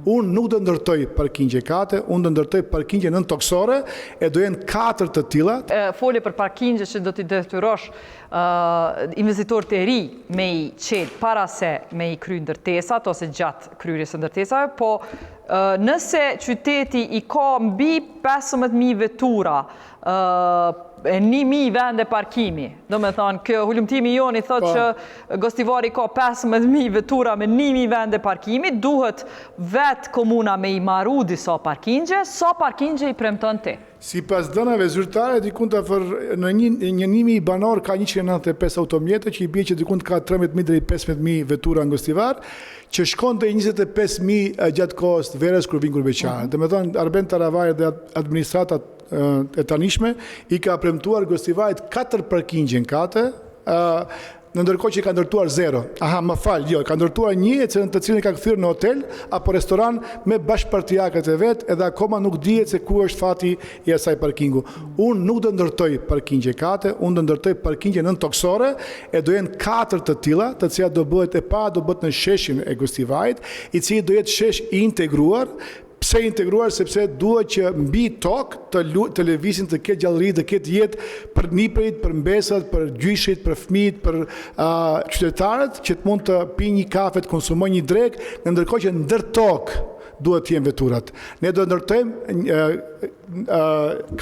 Unë nuk do ndërtoj parkingje kate, unë do ndërtoj parkingje nën toksore, e do jenë 4 të tilla. Folje për parkingje që do t'i detyrosh investitor të ri me i qetë para se me i kry ndërtesat ose gjatë kryrjes së ndërtesave, po nëse qyteti i ka mbi 15.000 vetura e 1.000 vende parkimi. Do me thonë, kjo hulumtimi joni thot që Gostivari ka 15.000 vetura me 1.000 vende parkimi, duhet vetë komuna me i maru disa parkingje, sa parkingje i premton ti? Si pas dënave zyrtare, dikun të në një 1.000 banor ka 195 automjete, që i bie që dikun të ka 13.000 deri 15.000 vetura në Gostivar, që shkon të 25.000 gjatë kohës të verës kur vinë kurbeqare. Dhe me thonë, Arben Taravaj dhe administratat e tanishme i ka premtuar Gostivarit 4 parkingje në kate, në ndërkohë që i ka ndërtuar 0. Ka ndërtuar një të cilën ka kthyer në hotel apo restoran me bashkëpartijakët e vet, edhe akoma nuk dihet se ku është fati i asaj parkingu. Unë nuk do ndërtoj parkingje kate, unë do ndërtoj parkingje nën toksore, e do jenë 4 të tilla, të cilat do bëhet e para do bëhet në sheshin e Gostivarit, i cili do jetë shesh i integruar. Pse integruar? Sepse duhet që mbi tokë të lëvizin të ketë gjallëri, të ketë jetë për nipërit, për mbesat, për gjyshit, për fëmijët, për qytetarët, që të mund të pi një kafe, të konsumojnë një drek, në ndërkohë që ndër tokë duhet të jenë veturat. Ne do ndërtojmë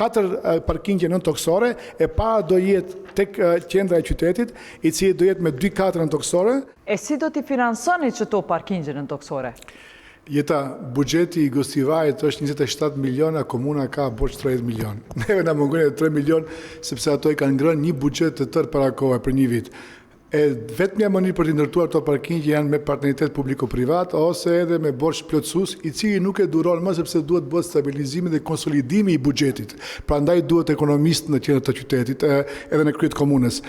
4 parkingje nën toksore, e para do jetë tek qendra e qytetit, i cili do jetë me 2-4 nën toksore. E si do t'i finansoni qëto parkingje nën toksore? Jeta, buxheti i Gostivarit është 27 milion, a komuna ka borx 30 milion. Neve na mungon 3 milion, sepse ato i kanë ngrënë një buxhet të tërë para kohë për një vit. Vetmja mënyrë për të ndërtuar këto parkingje janë me partneritet publiko-privat ose edhe me borx plotësues, i cili nuk e duron më sepse duhet bëhet stabilizimi dhe konsolidimi i buxhetit. Prandaj duhet ekonomist në qendër të qytetit edhe në krye të komunës.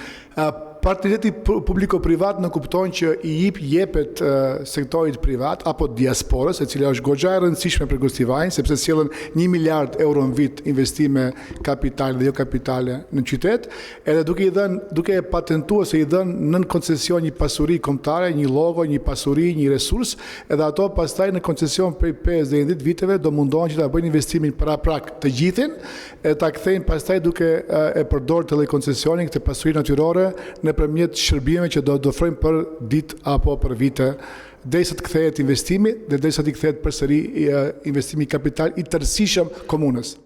Partneriteti publiko-privat në kupton që i jepet sektorit privat apo diasporës, e cila është goxha e rëndësishme për Gostivarin, sepse sjellën 1 miliard euro në vit investime kapitale dhe jo kapitale në qytet, edhe duke e patentuar se i dhënë nën koncesion një pasuri kombëtare, një llogo, një pasuri, një resurs, edhe ato pastaj në koncesion prej 5 deri 10 viteve do mundohen që ta bëjnë investimin paraprak të gjithin, e ta kthejnë pastaj duke e përdorur të koncesionin këtë pasuri natyrore nëpërmjet shërbimeve që do të ofrojnë për ditë apo për vite, derisa të kthehet investimi dhe derisa të kthehet përsëri investimi kapital i tërësishëm komunës.